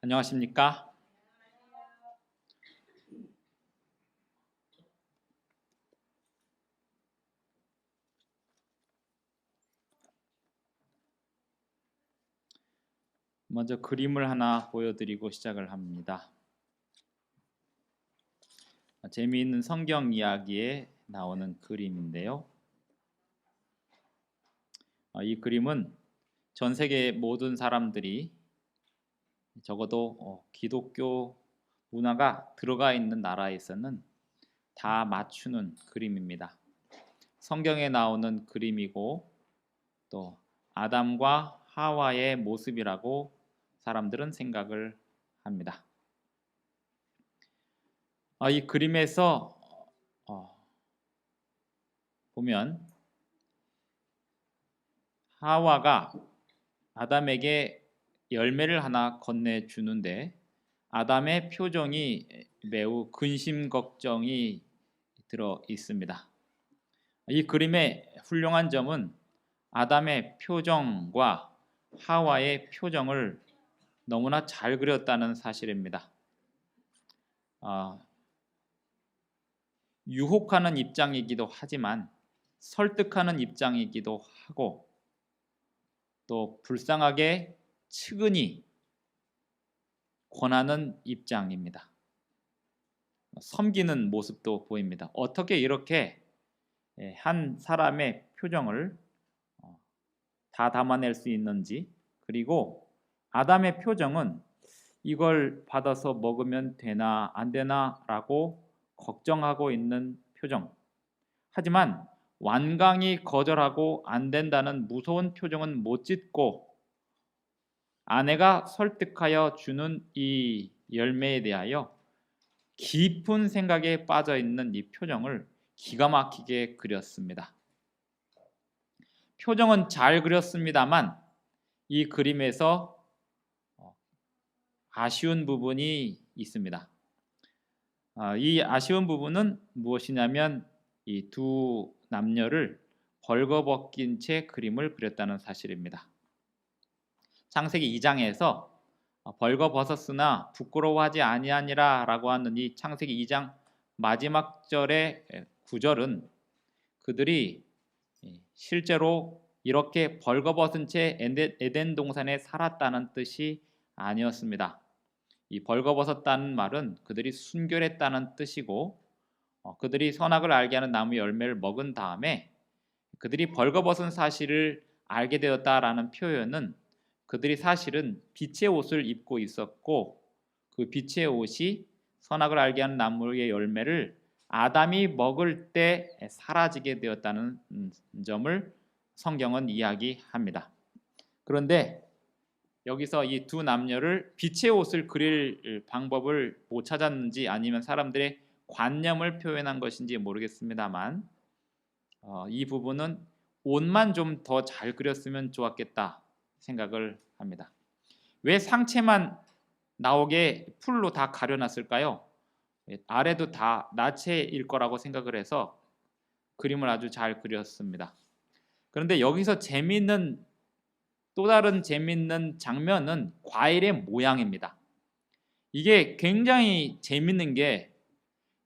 안녕하십니까? 먼저 그림을 하나 보여드리고 시작을 합니다. 재미있는 성경 이야기에 나오는 그림인데요. 이 그림은 전 세계 모든 사람들이 적어도 기독교 문화가 들어가 있는 나라에서는 다 맞추는 그림입니다. 성경에 나오는 그림이고 또 아담과 하와의 모습이라고 사람들은 생각을 합니다. 이 그림에서 보면 하와가 아담에게 열매를 하나 건네주는데 아담의 표정이 매우 근심 걱정이 들어 있습니다. 이 그림의 훌륭한 점은 아담의 표정과 하와의 표정을 너무나 잘 그렸다는 사실입니다. 유혹하는 입장이기도 하지만 설득하는 입장이기도 하고 또 불쌍하게 측은히 권하는 입장입니다. 섬기는 모습도 보입니다. 어떻게 이렇게 한 사람의 표정을 다 담아낼 수 있는지, 그리고 아담의 표정은 이걸 받아서 먹으면 되나 안 되나 라고 걱정하고 있는 표정, 하지만 완강히 거절하고 안 된다는 무서운 표정은 못 짓고 아내가 설득하여 주는 이 열매에 대하여 깊은 생각에 빠져 있는 이 표정을 기가 막히게 그렸습니다. 표정은 잘 그렸습니다만 이 그림에서 아쉬운 부분이 있습니다. 이 아쉬운 부분은 무엇이냐면 이 두 남녀를 벌거벗긴 채 그림을 그렸다는 사실입니다. 창세기 2장에서 벌거벗었으나 부끄러워하지 아니하니라 라고 하는 이 창세기 2장 마지막 절의 구절은 그들이 실제로 이렇게 벌거벗은 채 에덴 동산에 살았다는 뜻이 아니었습니다. 이 벌거벗었다는 말은 그들이 순결했다는 뜻이고 그들이 선악을 알게 하는 나무 열매를 먹은 다음에 그들이 벌거벗은 사실을 알게 되었다라는 표현은 그들이 사실은 빛의 옷을 입고 있었고 그 빛의 옷이 선악을 알게 하는 나무의 열매를 아담이 먹을 때 사라지게 되었다는 점을 성경은 이야기합니다. 그런데 여기서 이 두 남녀를 빛의 옷을 그릴 방법을 못 찾았는지 아니면 사람들의 관념을 표현한 것인지 모르겠습니다만 이 부분은 옷만 좀 더 잘 그렸으면 좋았겠다 생각을 합니다. 왜 상체만 나오게 풀로 다 가려놨을까요? 아래도 다 나체일 거라고 생각을 해서 그림을 아주 잘 그렸습니다. 그런데 여기서 또 다른 재미있는 장면은 과일의 모양입니다. 이게 굉장히 재밌는 게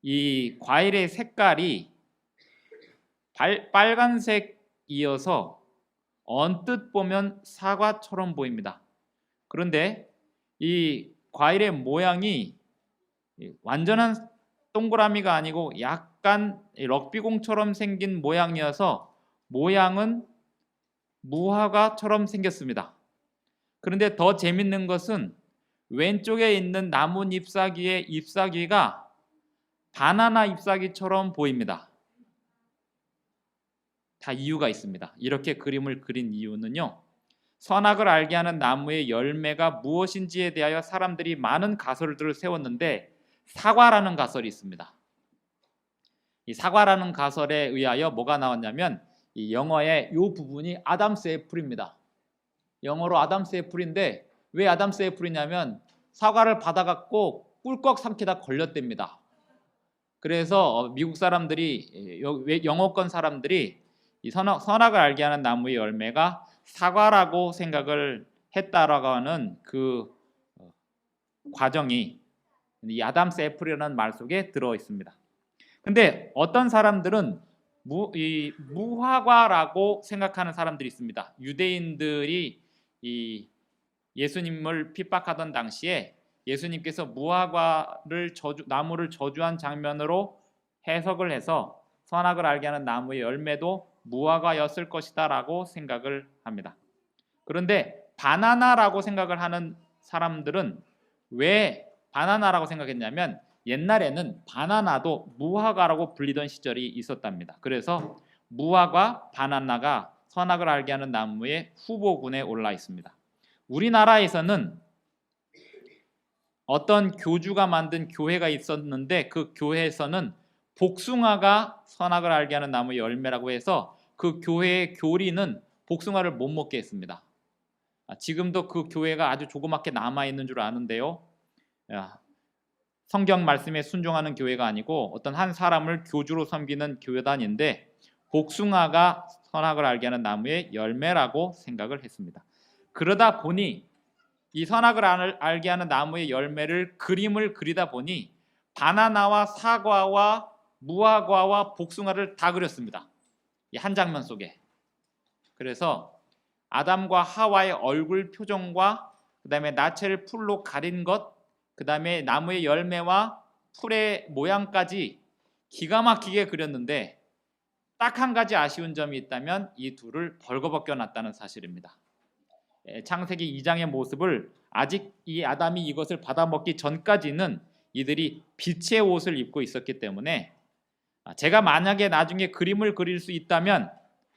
이 과일의 색깔이 빨간색이어서 언뜻 보면 사과처럼 보입니다. 그런데 이 과일의 모양이 완전한 동그라미가 아니고 약간 럭비공처럼 생긴 모양이어서 모양은 무화과처럼 생겼습니다. 그런데 더 재밌는 것은 왼쪽에 있는 나뭇 잎사귀의 잎사귀가 바나나 잎사귀처럼 보입니다. 다 이유가 있습니다. 이렇게 그림을 그린 이유는요, 선악을 알게 하는 나무의 열매가 무엇인지에 대하여 사람들이 많은 가설들을 세웠는데 사과라는 가설이 있습니다. 이 사과라는 가설에 의하여 뭐가 나왔냐면 이 영어의 이 부분이 아담스 애플입니다. 영어로 아담스 애플인데 왜 아담스 애플이냐면 사과를 받아갖고 꿀꺽 삼키다 걸렸답니다. 그래서 미국 사람들이 영어권 사람들이 이 선악을 알게 하는 나무의 열매가 사과라고 생각을 했다라고 하는 그 과정이 이 아담스 애플이라는 말 속에 들어 있습니다. 근데 어떤 사람들은 이 무화과라고 생각하는 사람들이 있습니다. 유대인들이 이 예수님을 핍박하던 당시에 예수님께서 무화과를 나무를 저주한 장면으로 해석을 해서 선악을 알게 하는 나무의 열매도 무화과였을 것이다라고 생각을 합니다. 그런데 바나나라고 생각을 하는 사람들은 왜 바나나라고 생각했냐면 옛날에는 바나나도 무화과라고 불리던 시절이 있었답니다. 그래서 무화과, 바나나가 선악을 알게 하는 나무의 후보군에 올라 있습니다. 우리나라에서는 어떤 교주가 만든 교회가 있었는데 그 교회에서는 복숭아가 선악을 알게 하는 나무의 열매라고 해서 그 교회의 교리는 복숭아를 못 먹게 했습니다. 지금도 그 교회가 아주 조그맣게 남아있는 줄 아는데요. 성경 말씀에 순종하는 교회가 아니고 어떤 한 사람을 교주로 섬기는 교단인데 복숭아가 선악을 알게 하는 나무의 열매라고 생각을 했습니다. 그러다 보니 이 선악을 알게 하는 나무의 열매를 그림을 그리다 보니 바나나와 사과와 무화과와 복숭아를 다 그렸습니다. 이 한 장면 속에. 그래서 아담과 하와의 얼굴 표정과 그 다음에 나체를 풀로 가린 것, 그 다음에 나무의 열매와 풀의 모양까지 기가 막히게 그렸는데 딱 한 가지 아쉬운 점이 있다면 이 둘을 벌거벗겨 놨다는 사실입니다. 창세기 2장의 모습을 아직 이 아담이 이것을 받아먹기 전까지는 이들이 빛의 옷을 입고 있었기 때문에 제가 만약에 나중에 그림을 그릴 수 있다면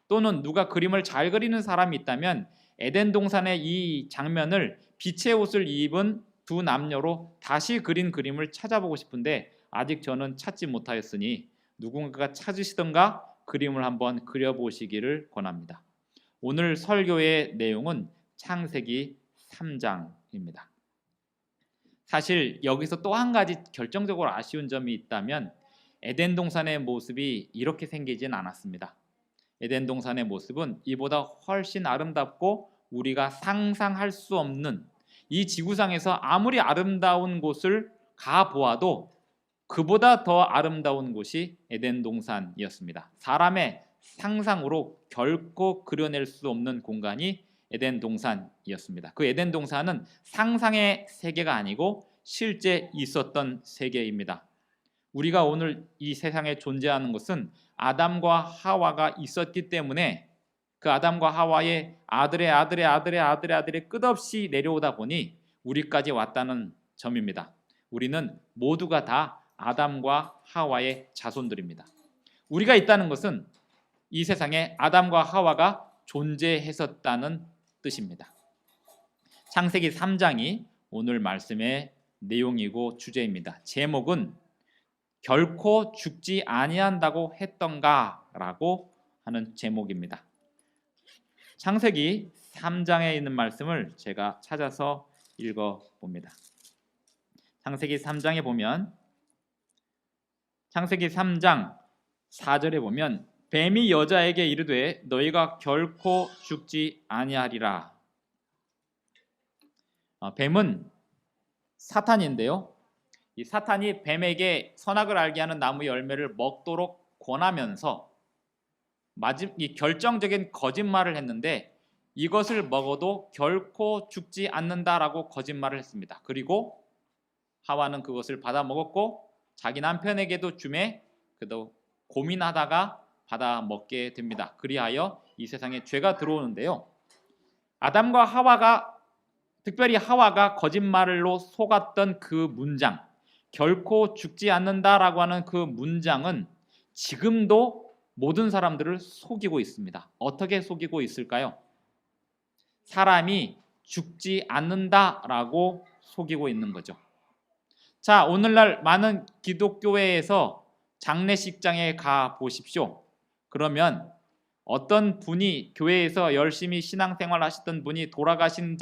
또는 누가 그림을 잘 그리는 사람이 있다면 에덴 동산의 이 장면을 빛의 옷을 입은 두 남녀로 다시 그린 그림을 찾아보고 싶은데 아직 저는 찾지 못하였으니 누군가가 찾으시던가 그림을 한번 그려보시기를 권합니다. 오늘 설교의 내용은 창세기 3장입니다. 사실 여기서 또 한 가지 결정적으로 아쉬운 점이 있다면 에덴 동산의 모습이 이렇게 생기진 않았습니다. 에덴 동산의 모습은 이보다 훨씬 아름답고 우리가 상상할 수 없는 이 지구상에서 아무리 아름다운 곳을 가보아도 그보다 더 아름다운 곳이 에덴 동산이었습니다. 사람의 상상으로 결코 그려낼 수 없는 공간이 에덴 동산이었습니다. 그 에덴 동산은 상상의 세계가 아니고 실제 있었던 세계입니다. 우리가 오늘 이 세상에 존재하는 것은 아담과 하와가 있었기 때문에 그 아담과 하와의 아들의 끝없이 내려오다 보니 우리까지 왔다는 점입니다. 우리는 모두가 다 아담과 하와의 자손들입니다. 우리가 있다는 것은 이 세상에 아담과 하와가 존재했었다는 뜻입니다. 창세기 3장이 오늘 말씀의 내용이고 주제입니다. 제목은 결코 죽지 아니한다고 했던가라고 하는 제목입니다. 창세기 3장에 있는 말씀을 제가 찾아서 읽어봅니다. 창세기 3장에 보면 창세기 3장 4절에 보면 뱀이 여자에게 이르되 너희가 결코 죽지 아니하리라. 뱀은 사탄인데요. 이 사탄이 뱀에게 선악을 알게 하는 나무 열매를 먹도록 권하면서 이 결정적인 거짓말을 했는데 이것을 먹어도 결코 죽지 않는다라고 거짓말을 했습니다. 그리고 하와는 그것을 받아 먹었고 자기 남편에게도 주매 그도 고민하다가 받아 먹게 됩니다. 그리하여 이 세상에 죄가 들어오는데요. 아담과 하와가 특별히 하와가 거짓말로 속았던 그 문장, 결코 죽지 않는다라고 하는 그 문장은 지금도 모든 사람들을 속이고 있습니다. 어떻게 속이고 있을까요? 사람이 죽지 않는다라고 속이고 있는 거죠. 자, 오늘날 많은 기독교회에서 장례식장에 가 보십시오. 그러면 어떤 분이 교회에서 열심히 신앙생활 하시던 분이 돌아가신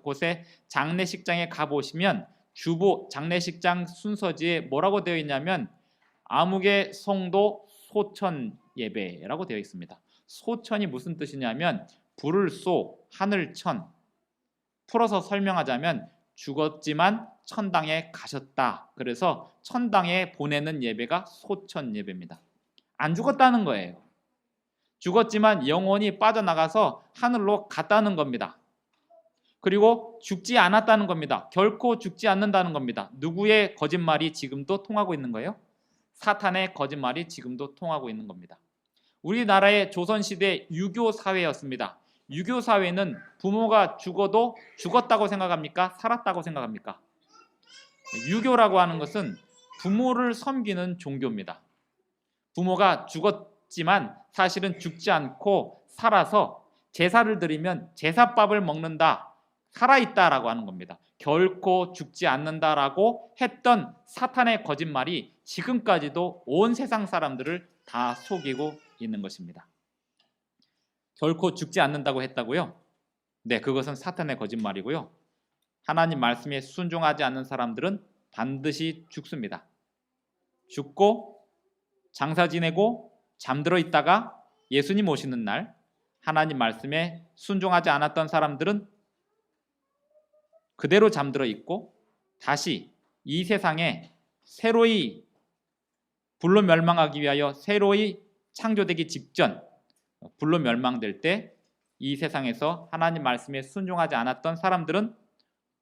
곳에 장례식장에 가 보시면 주보 장례식장 순서지에 뭐라고 되어 있냐면 아무개 성도 소천 예배라고 되어 있습니다. 소천이 무슨 뜻이냐면 불을 쏘 하늘 천, 풀어서 설명하자면 죽었지만 천당에 가셨다. 그래서 천당에 보내는 예배가 소천 예배입니다. 안 죽었다는 거예요. 죽었지만 영혼이 빠져나가서 하늘로 갔다는 겁니다. 그리고 죽지 않았다는 겁니다. 결코 죽지 않는다는 겁니다. 누구의 거짓말이 지금도 통하고 있는 거예요? 사탄의 거짓말이 지금도 통하고 있는 겁니다. 우리나라의 조선시대 유교 사회였습니다. 유교 사회는 부모가 죽어도 죽었다고 생각합니까? 살았다고 생각합니까? 유교라고 하는 것은 부모를 섬기는 종교입니다. 부모가 죽었지만 사실은 죽지 않고 살아서 제사를 드리면 제사밥을 먹는다, 살아있다라고 하는 겁니다. 결코 죽지 않는다라고 했던 사탄의 거짓말이 지금까지도 온 세상 사람들을 다 속이고 있는 것입니다. 결코 죽지 않는다고 했다고요? 네, 그것은 사탄의 거짓말이고요. 하나님 말씀에 순종하지 않는 사람들은 반드시 죽습니다. 죽고 장사 지내고 잠들어 있다가 예수님 오시는 날 하나님 말씀에 순종하지 않았던 사람들은 그대로 잠들어 있고 다시 이 세상에 새로이 불로 멸망하기 위하여 새로이 창조되기 직전 불로 멸망될 때 이 세상에서 하나님 말씀에 순종하지 않았던 사람들은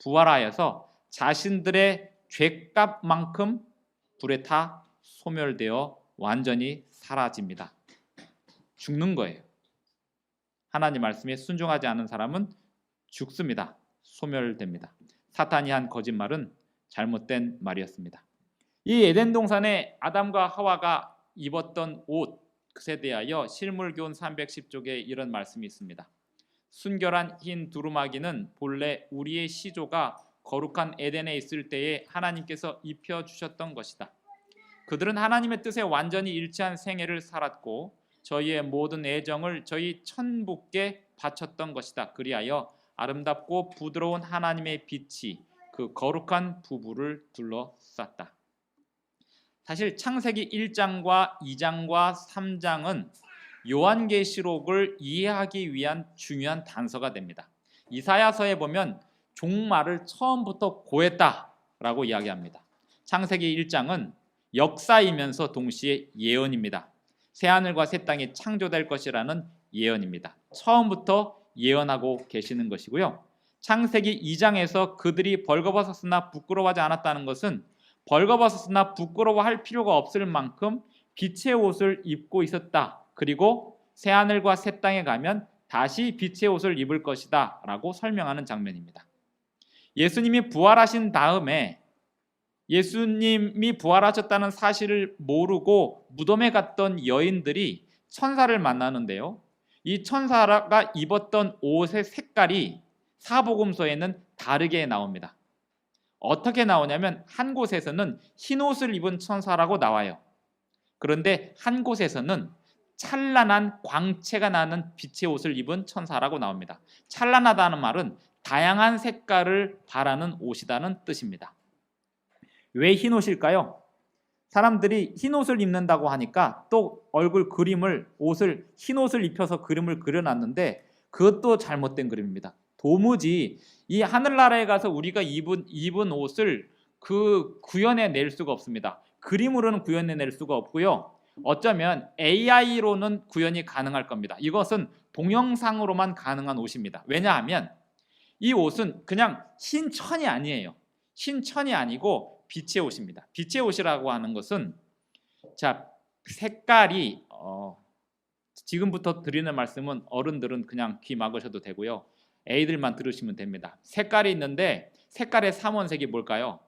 부활하여서 자신들의 죄값만큼 불에 타 소멸되어 완전히 사라집니다. 죽는 거예요. 하나님 말씀에 순종하지 않은 사람은 죽습니다. 소멸됩니다. 사탄이 한 거짓말은 잘못된 말이었습니다. 이 에덴 동산에 아담과 하와가 입었던 옷에 대하여 실물교훈 310쪽에 이런 말씀이 있습니다. 순결한 흰 두루마기는 본래 우리의 시조가 거룩한 에덴에 있을 때에 하나님께서 입혀주셨던 것이다. 그들은 하나님의 뜻에 완전히 일치한 생애를 살았고 저희의 모든 애정을 저희 천부께 바쳤던 것이다. 그리하여 아름답고 부드러운 하나님의 빛이 그 거룩한 부부를 둘러쌌다. 사실 창세기 1장과 2장과 3장은 요한계시록을 이해하기 위한 중요한 단서가 됩니다. 이사야서에 보면 종말을 처음부터 고했다라고 이야기합니다. 창세기 1장은 역사이면서 동시에 예언입니다. 새하늘과 새 땅이 창조될 것이라는 예언입니다. 처음부터 예언하고 계시는 것이고요. 창세기 2장에서 그들이 벌거벗었으나 부끄러워하지 않았다는 것은 벌거벗었으나 부끄러워할 필요가 없을 만큼 빛의 옷을 입고 있었다. 그리고 새하늘과 새 땅에 가면 다시 빛의 옷을 입을 것이다 라고 설명하는 장면입니다. 예수님이 부활하신 다음에 예수님이 부활하셨다는 사실을 모르고 무덤에 갔던 여인들이 천사를 만나는데요. 이 천사가 입었던 옷의 색깔이 사복음서에는 다르게 나옵니다. 어떻게 나오냐면 한 곳에서는 흰 옷을 입은 천사라고 나와요. 그런데 한 곳에서는 찬란한 광채가 나는 빛의 옷을 입은 천사라고 나옵니다. 찬란하다는 말은 다양한 색깔을 바라는 옷이라는 뜻입니다. 왜 흰 옷일까요? 사람들이 흰 옷을 입는다고 하니까 또 얼굴 그림을 흰 옷을 입혀서 그림을 그려놨는데 그것도 잘못된 그림입니다. 도무지 이 하늘나라에 가서 우리가 입은 옷을 구현해낼 수가 없습니다. 그림으로는 구현해낼 수가 없고요. 어쩌면 AI로는 구현이 가능할 겁니다. 이것은 동영상으로만 가능한 옷입니다. 왜냐하면 이 옷은 그냥 흰 천이 아니에요. 흰 천이 아니고 빛의 옷입니다. 빛의 옷이라고 하는 것은 색깔이 지금부터 드리는 말씀은 어른들은 그냥 귀 막으셔도 되고요. 애들만 들으시면 됩니다. 색깔이 있는데 색깔의 삼원색이 뭘까요?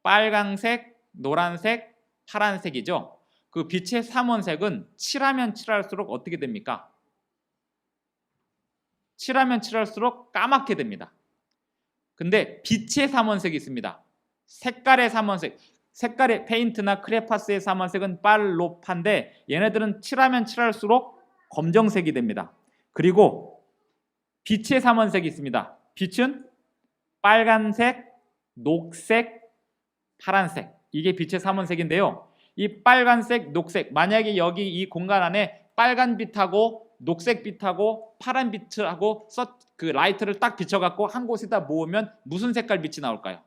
빨강색, 노란색, 파란색이죠. 그 빛의 삼원색은 칠하면 칠할수록 어떻게 됩니까? 칠하면 칠할수록 까맣게 됩니다. 근데 빛의 삼원색이 있습니다. 색깔의 삼원색, 색깔의 페인트나 크레파스의 삼원색은 빨로파인데 얘네들은 칠하면 칠할수록 검정색이 됩니다. 그리고 빛의 삼원색이 있습니다. 빛은 빨간색, 녹색, 파란색. 이게 빛의 삼원색인데요. 이 빨간색, 녹색, 만약에 여기 이 공간 안에 빨간빛하고 녹색빛하고 파란빛하고 그 라이트를 딱 비춰갖고 한 곳에다 모으면 무슨 색깔 빛이 나올까요?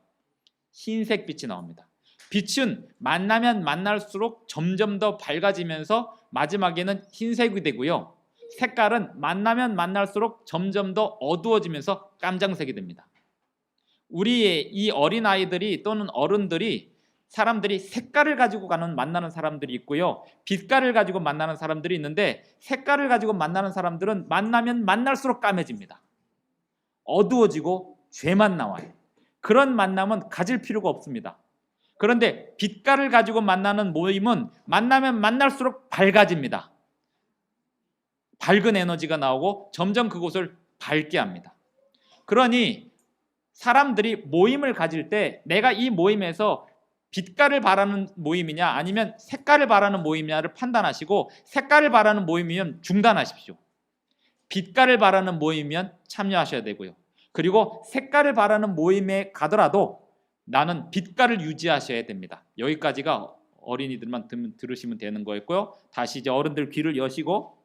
흰색 빛이 나옵니다. 빛은 만나면 만날수록 점점 더 밝아지면서 마지막에는 흰색이 되고요. 색깔은 만나면 만날수록 점점 더 어두워지면서 깜장색이 됩니다. 우리의 이 어린아이들이 또는 어른들이 사람들이 색깔을 가지고 만나는 사람들이 있고요. 빛깔을 가지고 만나는 사람들이 있는데 색깔을 가지고 만나는 사람들은 만나면 만날수록 까매집니다. 어두워지고 죄만 나와요. 그런 만남은 가질 필요가 없습니다. 그런데 빛깔을 가지고 만나는 모임은 만나면 만날수록 밝아집니다. 밝은 에너지가 나오고 점점 그곳을 밝게 합니다. 그러니 사람들이 모임을 가질 때 내가 이 모임에서 빛깔을 바라는 모임이냐 아니면 색깔을 바라는 모임이냐를 판단하시고 색깔을 바라는 모임이면 중단하십시오. 빛깔을 바라는 모임이면 참여하셔야 되고요. 그리고 색깔을 바라는 모임에 가더라도 나는 빛깔을 유지하셔야 됩니다. 여기까지가 어린이들만 들으시면 되는 거였고요. 다시 이제 어른들 귀를 여시고,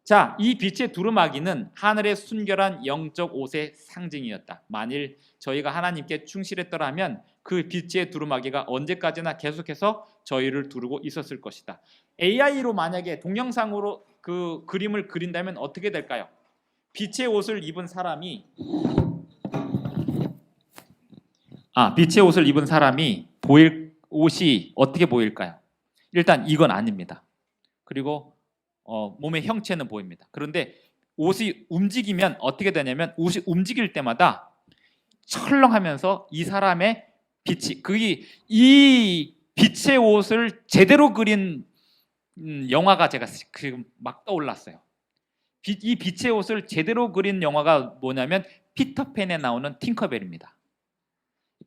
자, 이 빛의 두루마기는 하늘의 순결한 영적 옷의 상징이었다. 만일 저희가 하나님께 충실했더라면 그 빛의 두루마기가 언제까지나 계속해서 저희를 두르고 있었을 것이다. AI로 만약에 동영상으로 그 그림을 그린다면 어떻게 될까요? 빛의 옷을 입은 사람이 보일 옷이 어떻게 보일까요? 일단 이건 아닙니다. 그리고 몸의 형체는 보입니다. 그런데 옷이 움직이면 어떻게 되냐면 옷이 움직일 때마다 철렁하면서 이 사람의 빛이 이 빛의 옷을 제대로 그린 영화가 제가 지금 막 떠올랐어요. 이 빛의 옷을 제대로 그린 영화가 뭐냐면 피터팬에 나오는 팅커벨입니다.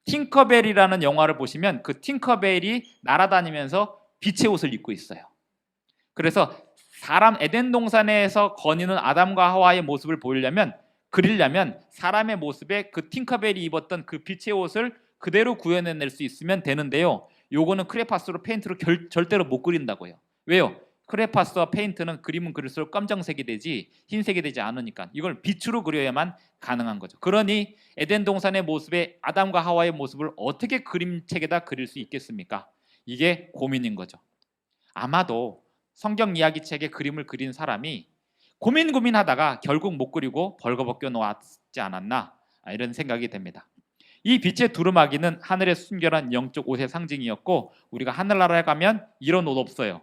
팅커벨이라는 영화를 보시면 그 팅커벨이 날아다니면서 빛의 옷을 입고 있어요. 그래서 에덴 동산에서 거니는 아담과 하와의 모습을 그리려면 사람의 모습에 그 팅커벨이 입었던 그 빛의 옷을 그대로 구현해낼 수 있으면 되는데요. 요거는 크레파스로 페인트로 절대로 못 그린다고요. 왜요? 크레파스와 페인트는 그림은 그릴수록 검정색이 되지 흰색이 되지 않으니까 이걸 빛으로 그려야만 가능한 거죠. 그러니 에덴 동산의 모습에 아담과 하와의 모습을 어떻게 그림책에다 그릴 수 있겠습니까? 이게 고민인 거죠. 아마도 성경 이야기책에 그림을 그린 사람이 고민하다가 결국 못 그리고 벌거벗겨 놓았지 않았나, 이런 생각이 됩니다. 이 빛의 두루마기는 하늘의 순결한 영적 옷의 상징이었고, 우리가 하늘나라에 가면 이런 옷 없어요.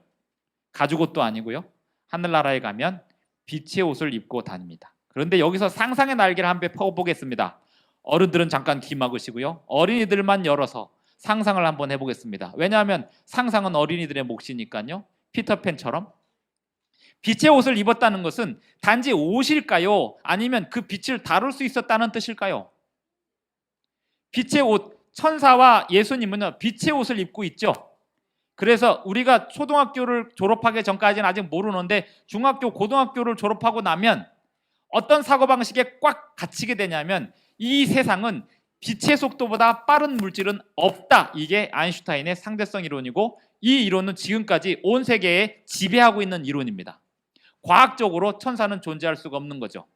가죽옷도 아니고요. 하늘나라에 가면 빛의 옷을 입고 다닙니다. 그런데 여기서 상상의 날개를 한번 펴보겠습니다. 어른들은 잠깐 귀 막으시고요. 어린이들만 열어서 상상을 한번 해보겠습니다. 왜냐하면 상상은 어린이들의 몫이니까요. 피터팬처럼 빛의 옷을 입었다는 것은 단지 옷일까요? 아니면 그 빛을 다룰 수 있었다는 뜻일까요? 빛의 옷, 천사와 예수님은 빛의 옷을 입고 있죠. 그래서 우리가 초등학교를 졸업하기 전까지는 아직 모르는데 중학교, 고등학교를 졸업하고 나면 어떤 사고방식에 꽉 갇히게 되냐면 이 세상은 빛의 속도보다 빠른 물질은 없다. 이게 아인슈타인의 상대성 이론이고, 이 이론은 지금까지 온 세계에 지배하고 있는 이론입니다. 과학적으로 천사는 존재할 수가 없는 거죠.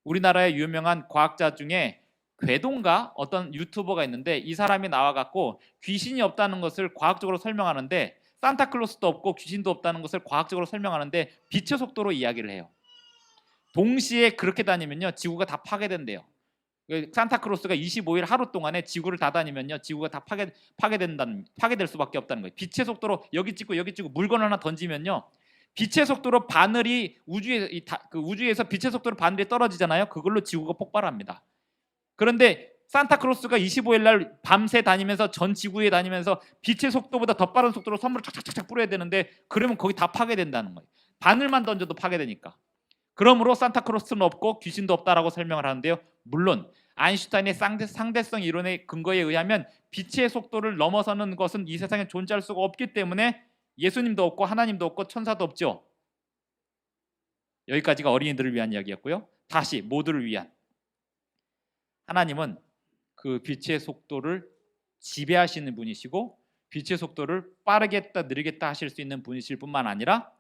우리나라의 유명한 과학자 중에 궤도인가 어떤 유튜버가 있는데 이 사람이 나와갖고 귀신이 없다는 것을 과학적으로 설명하는데, 산타클로스도 없고 귀신도 없다는 것을 과학적으로 설명하는데 빛의 속도로 이야기를 해요. 동시에 그렇게 다니면요 지구가 다 파괴된대요. 산타클로스가 25일 하루 동안에 지구를 다 다니면요 지구가 다 파괴될 수밖에 없다는 거예요. 빛의 속도로 여기 찍고 여기 찍고 물건 하나 던지면요 빛의 속도로 바늘이 우주에서 빛의 속도로 바늘이 떨어지잖아요. 그걸로 지구가 폭발합니다. 그런데 산타클로스가 25일 날 밤새 다니면서 전 지구에 다니면서 빛의 속도보다 더 빠른 속도로 선물을 착착착 뿌려야 되는데 그러면 거기 다 파괴된다는 거예요. 바늘만 던져도 파괴되니까. 그러므로 산타클로스는 없고 귀신도 없다라고 설명을 하는데요. 물론 아인슈타인의 상대성 이론의 근거에 의하면 빛의 속도를 넘어서는 것은 이 세상에 존재할 수가 없기 때문에 예수님도 없고 하나님도 없고 천사도 없죠. 여기까지가 어린이들을 위한 이야기였고요. 다시 모두를 위한. 하나님은 그 빛의 속도를 지배하시는 분이시고 빛의 속도를 빠르겠다 느리겠다 하실 수 있는 분이실 뿐만 아니라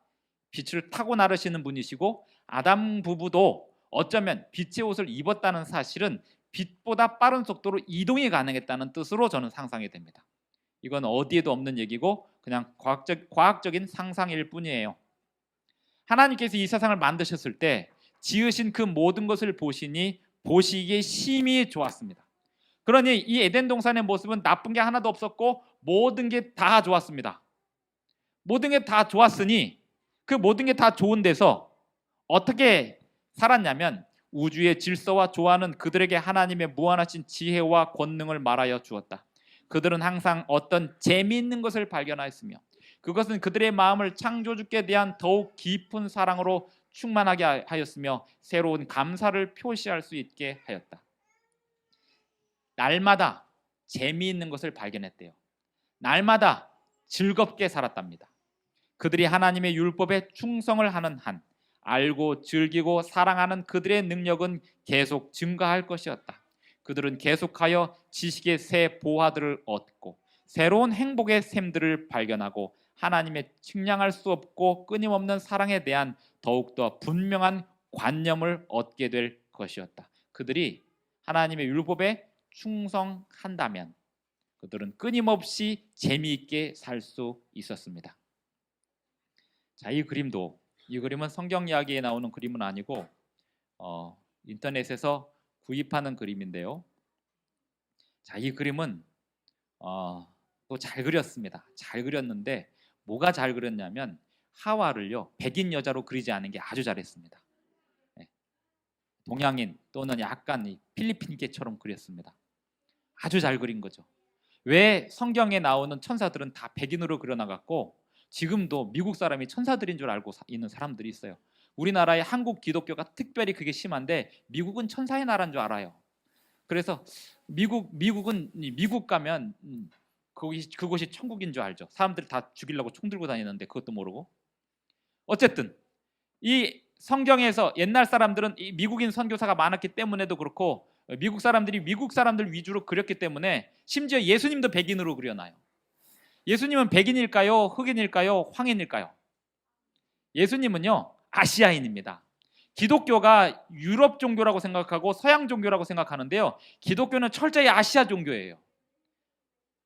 빛을 타고 나르시는 분이시고 아담 부부도 어쩌면 빛의 옷을 입었다는 사실은 빛보다 빠른 속도로 이동이 가능했다는 뜻으로 저는 상상이 됩니다. 이건 어디에도 없는 얘기고 그냥 과학적인 상상일 뿐이에요. 하나님께서 이 세상을 만드셨을 때 지으신 그 모든 것을 보시니 보시기에 심히 좋았습니다. 그러니 이 에덴 동산의 모습은 나쁜 게 하나도 없었고 모든 게 다 좋았습니다. 모든 게 다 좋았으니 그 모든 게 다 좋은 데서 어떻게 살았냐면 우주의 질서와 조화는 그들에게 하나님의 무한하신 지혜와 권능을 말하여 주었다. 그들은 항상 어떤 재미있는 것을 발견하였으며 그것은 그들의 마음을 창조주께 대한 더욱 깊은 사랑으로 충만하게 하였으며 새로운 감사를 표시할 수 있게 하였다. 날마다 재미있는 것을 발견했대요. 날마다 즐겁게 살았답니다. 그들이 하나님의 율법에 충성을 하는 한 알고 즐기고 사랑하는 그들의 능력은 계속 증가할 것이었다. 그들은 계속하여 지식의 새 보화들을 얻고 새로운 행복의 샘들을 발견하고 하나님의 측량할 수 없고 끊임없는 사랑에 대한 더욱더 분명한 관념을 얻게 될 것이었다. 그들이 하나님의 율법에 충성한다면 그들은 끊임없이 재미있게 살 수 있었습니다. 자, 이 그림은 성경 이야기에 나오는 그림은 아니고 인터넷에서 구입하는 그림인데요. 자, 이 그림은 또 잘 그렸습니다. 잘 그렸는데 뭐가 잘 그렸냐면 하와를요 백인 여자로 그리지 않은 게 아주 잘했습니다. 동양인 또는 약간 이 필리핀계처럼 그렸습니다. 아주 잘 그린 거죠. 왜 성경에 나오는 천사들은 다 백인으로 그려나갔고 지금도 미국 사람이 천사들인 줄 알고 있는 사람들이 있어요. 우리나라의 한국 기독교가 특별히 그게 심한데 미국은 천사의 나라인 줄 알아요. 그래서 미국은 미국 가면 그곳이 천국인 줄 알죠. 사람들이 다 죽이려고 총 들고 다니는데 그것도 모르고. 어쨌든 이 성경에서 옛날 사람들은 이 미국인 선교사가 많았기 때문에도 그렇고 미국 사람들이 미국 사람들 위주로 그렸기 때문에 심지어 예수님도 백인으로 그려놔요. 예수님은 백인일까요? 흑인일까요? 황인일까요? 예수님은요 아시아인입니다. 기독교가 유럽 종교라고 생각하고 서양 종교라고 생각하는데요. 기독교는 철저히 아시아 종교예요.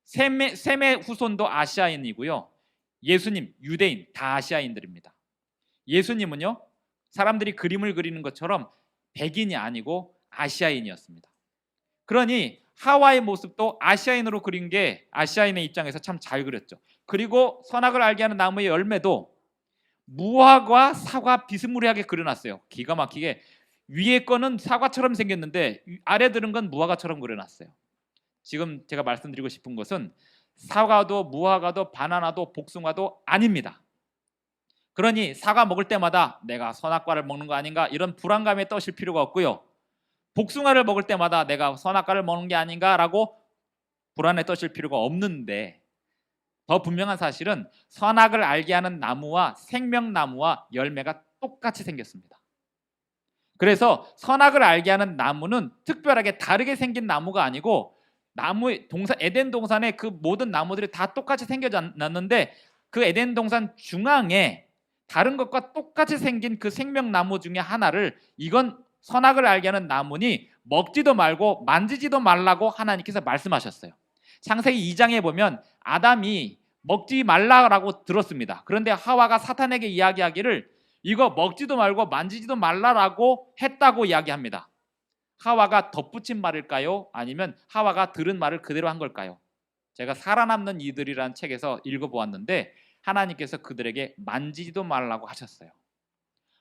셈의 후손도 아시아인이고요. 예수님, 유대인 다 아시아인들입니다. 예수님은요 사람들이 그림을 그리는 것처럼 백인이 아니고 아시아인이었습니다. 그러니 하와의 모습도 아시아인으로 그린 게 아시아인의 입장에서 참 잘 그렸죠. 그리고 선악을 알게 하는 나무의 열매도 무화과 사과 비스무리하게 그려놨어요. 기가 막히게 위에 거는 사과처럼 생겼는데 아래 들은 건 무화과처럼 그려놨어요. 지금 제가 말씀드리고 싶은 것은 사과도 무화과도 바나나도 복숭아도 아닙니다. 그러니 사과 먹을 때마다 내가 선악과를 먹는 거 아닌가 이런 불안감에 떠실 필요가 없고요. 복숭아를 먹을 때마다 내가 선악과를 먹는 게 아닌가라고 불안에 떠실 필요가 없는데 더 분명한 사실은 선악을 알게 하는 나무와 생명나무와 열매가 똑같이 생겼습니다. 그래서 선악을 알게 하는 나무는 특별하게 다르게 생긴 나무가 아니고 에덴 동산의 그 모든 나무들이 다 똑같이 생겨났는데 그 에덴 동산 중앙에 다른 것과 똑같이 생긴 그 생명나무 중에 하나를 이건 선악을 알게 하는 나무니 먹지도 말고 만지지도 말라고 하나님께서 말씀하셨어요. 창세기 2장에 보면 아담이 먹지 말라라고 들었습니다. 그런데 하와가 사탄에게 이야기하기를 이거 먹지도 말고 만지지도 말라라고 했다고 이야기합니다. 하와가 덧붙인 말일까요? 아니면 하와가 들은 말을 그대로 한 걸까요? 제가 살아남는 이들이라는 책에서 읽어보았는데 하나님께서 그들에게 만지지도 말라고 하셨어요.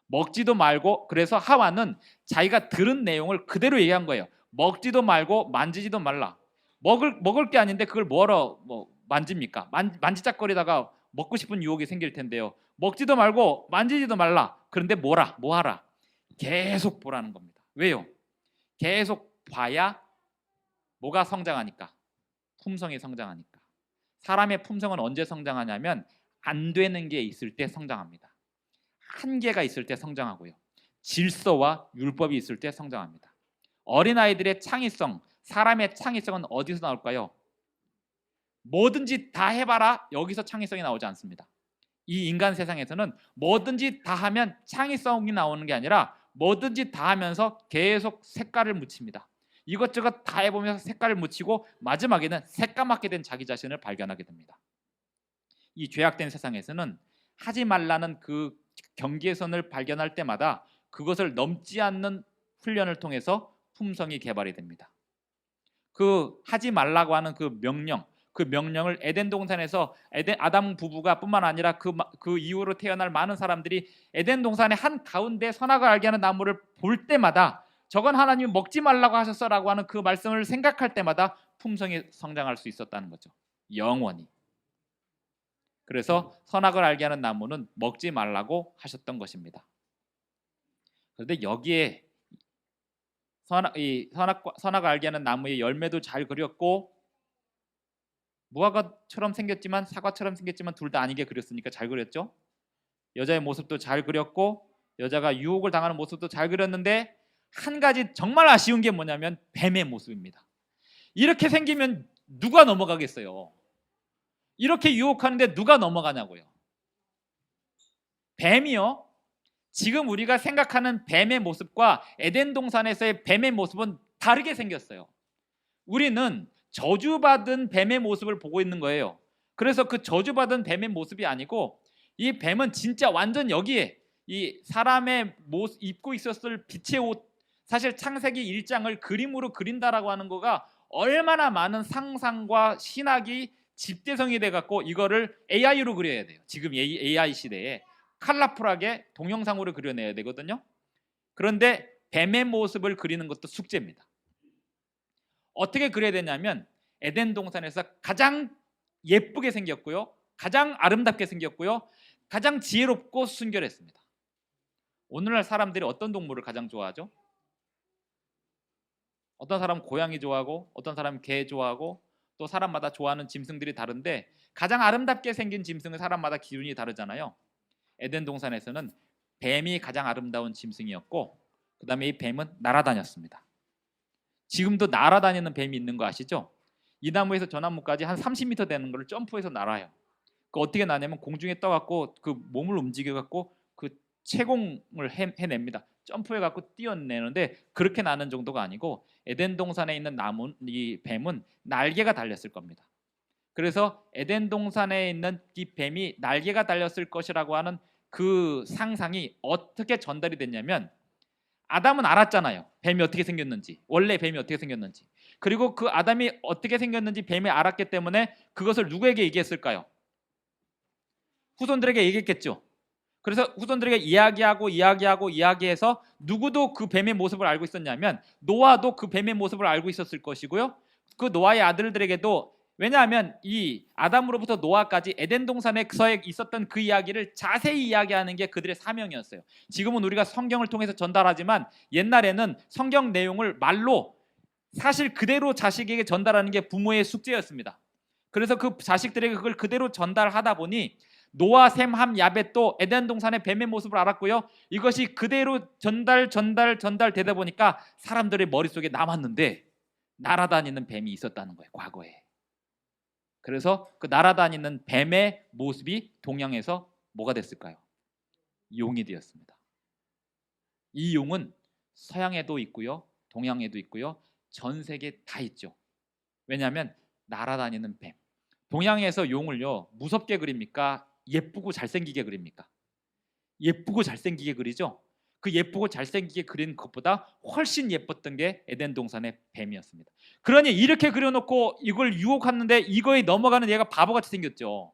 먹지도 말고 그래서 하와는 자기가 들은 내용을 그대로 얘기한 거예요. 먹지도 말고 만지지도 말라. 먹을 게 아닌데 그걸 뭐하러 만집니까? 만지작거리다가 먹고 싶은 유혹이 생길 텐데요. 먹지도 말고 만지지도 말라. 그런데 뭐하라? 계속 보라는 겁니다. 왜요? 계속 봐야 뭐가 성장하니까? 품성이 성장하니까. 사람의 품성은 언제 성장하냐면 안 되는 게 있을 때 성장합니다. 한계가 있을 때 성장하고요. 질서와 율법이 있을 때 성장합니다. 어린아이들의 창의성, 사람의 창의성은 어디서 나올까요? 뭐든지 다 해봐라 여기서 창의성이 나오지 않습니다. 이 인간 세상에서는 뭐든지 다 하면 창의성이 나오는 게 아니라 뭐든지 다 하면서 계속 색깔을 묻힙니다. 이것저것 다 해보면서 색깔을 묻히고 마지막에는 새까맣게 된 자기 자신을 발견하게 됩니다. 이 죄악된 세상에서는 하지 말라는 그 경계선을 발견할 때마다 그것을 넘지 않는 훈련을 통해서 품성이 개발이 됩니다. 그 하지 말라고 하는 그 명령을 에덴 동산에서 아담 부부가 뿐만 아니라 그 이후로 태어날 많은 사람들이 에덴 동산의 한 가운데 선악을 알게 하는 나무를 볼 때마다 저건 하나님이 먹지 말라고 하셨어라고 하는 그 말씀을 생각할 때마다 품성이 성장할 수 있었다는 거죠. 영원히. 그래서 선악을 알게 하는 나무는 먹지 말라고 하셨던 것입니다. 그런데 여기에 선악을 알게 하는 나무의 열매도 잘 그렸고 무화과처럼 생겼지만 사과처럼 생겼지만 둘 다 아니게 그렸으니까 잘 그렸죠. 여자의 모습도 잘 그렸고 여자가 유혹을 당하는 모습도 잘 그렸는데 한 가지 정말 아쉬운 게 뭐냐면 뱀의 모습입니다. 이렇게 생기면 누가 넘어가겠어요? 이렇게 유혹하는데 누가 넘어가냐고요. 뱀이요. 지금 우리가 생각하는 뱀의 모습과 에덴 동산에서의 뱀의 모습은 다르게 생겼어요. 우리는 저주받은 뱀의 모습을 보고 있는 거예요. 그래서 그 저주받은 뱀의 모습이 아니고 이 뱀은 진짜 완전 여기에 이 사람의 입고 있었을 빛의 옷, 사실 창세기 1장을 그림으로 그린다라고 하는 거가 얼마나 많은 상상과 신학이 집대성이 돼갖고 이거를 AI로 그려야 돼요. 지금 AI 시대에 컬러풀하게 동영상으로 그려내야 되거든요. 그런데 뱀의 모습을 그리는 것도 숙제입니다. 어떻게 그려야 되냐면 에덴 동산에서 가장 예쁘게 생겼고요, 가장 아름답게 생겼고요, 가장 지혜롭고 순결했습니다. 오늘날 사람들이 어떤 동물을 가장 좋아하죠? 어떤 사람은 고양이 좋아하고 어떤 사람은 개 좋아하고 또 사람마다 좋아하는 짐승들이 다른데 가장 아름답게 생긴 짐승은 사람마다 기준이 다르잖아요. 에덴 동산에서는 뱀이 가장 아름다운 짐승이었고 그 다음에 이 뱀은 날아다녔습니다. 지금도 날아다니는 뱀이 있는 거 아시죠? 이 나무에서 저 나무까지 한 30m 되는 걸 점프해서 날아요. 그 어떻게 나냐면 공중에 떠갖고 그 몸을 움직여갖고 그 채공을 해냅니다. 점프해갖고 뛰어내는데 그렇게 나는 정도가 아니고 에덴 동산에 있는 이 뱀은 날개가 달렸을 겁니다. 그래서 에덴 동산에 있는 이 뱀이 날개가 달렸을 것이라고 하는 그 상상이 어떻게 전달이 됐냐면 아담은 알았잖아요. 뱀이 어떻게 생겼는지, 원래 뱀이 어떻게 생겼는지. 그리고 그 아담이 어떻게 생겼는지 뱀이 알았기 때문에 그것을 누구에게 얘기했을까요? 후손들에게 얘기했겠죠. 그래서 후손들에게 이야기해서 누구도 그 뱀의 모습을 알고 있었냐면 노아도 그 뱀의 모습을 알고 있었을 것이고요. 그 노아의 아들들에게도, 왜냐하면 이 아담으로부터 노아까지 에덴 동산에서 있었던 그 이야기를 자세히 이야기하는 게 그들의 사명이었어요. 지금은 우리가 성경을 통해서 전달하지만 옛날에는 성경 내용을 말로 사실 그대로 자식에게 전달하는 게 부모의 숙제였습니다. 그래서 그 자식들에게 그걸 그대로 전달하다 보니 노아, 셈, 함, 야벳도 에덴 동산의 뱀의 모습을 알았고요. 이것이 그대로 전달되다 보니까 사람들의 머릿속에 남았는데 날아다니는 뱀이 있었다는 거예요, 과거에. 그래서 그 날아다니는 뱀의 모습이 동양에서 뭐가 됐을까요? 용이 되었습니다. 이 용은 서양에도 있고요, 동양에도 있고요, 전 세계에 다 있죠. 왜냐하면 날아다니는 뱀. 동양에서 용을요 무섭게 그립니까? 예쁘고 잘생기게 그립니까? 예쁘고 잘생기게 그리죠. 그 예쁘고 잘생기게 그린 것보다 훨씬 예뻤던 게 에덴 동산의 뱀이었습니다. 그러니 이렇게 그려놓고 이걸 유혹하는데 이거에 넘어가는 얘가 바보같이 생겼죠.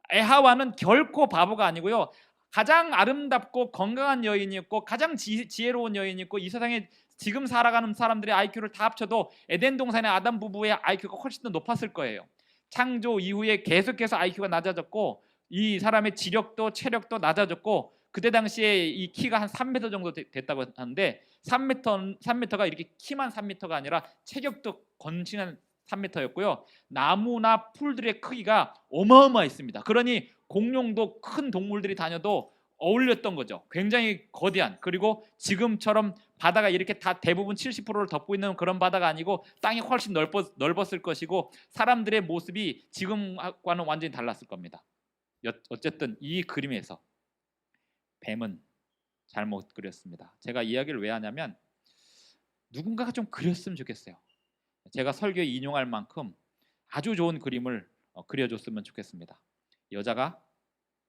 에하와는 결코 바보가 아니고요, 가장 아름답고 건강한 여인이었고 가장 지혜로운 여인이었고 이 세상에 지금 살아가는 사람들의 IQ를 다 합쳐도 에덴 동산의 아담 부부의 IQ가 훨씬 더 높았을 거예요. 창조 이후에 계속해서 IQ가 낮아졌고 이 사람의 지력도 체력도 낮아졌고 그때 당시에 이 키가 한 3m 정도 됐다고 하는데 3m가 이렇게 키만 3m가 아니라 체격도 건실한 3m였고요. 나무나 풀들의 크기가 어마어마했습니다. 그러니 공룡도 큰 동물들이 다녀도 어울렸던 거죠. 굉장히 거대한, 그리고 지금처럼 바다가 이렇게 다 대부분 70%를 덮고 있는 그런 바다가 아니고 땅이 훨씬 넓었을 것이고 사람들의 모습이 지금과는 완전히 달랐을 겁니다. 어쨌든 이 그림에서 뱀은 잘못 그렸습니다. 제가 이야기를 왜 하냐면 누군가가 좀 그렸으면 좋겠어요. 제가 설교에 인용할 만큼 아주 좋은 그림을 그려줬으면 좋겠습니다. 여자가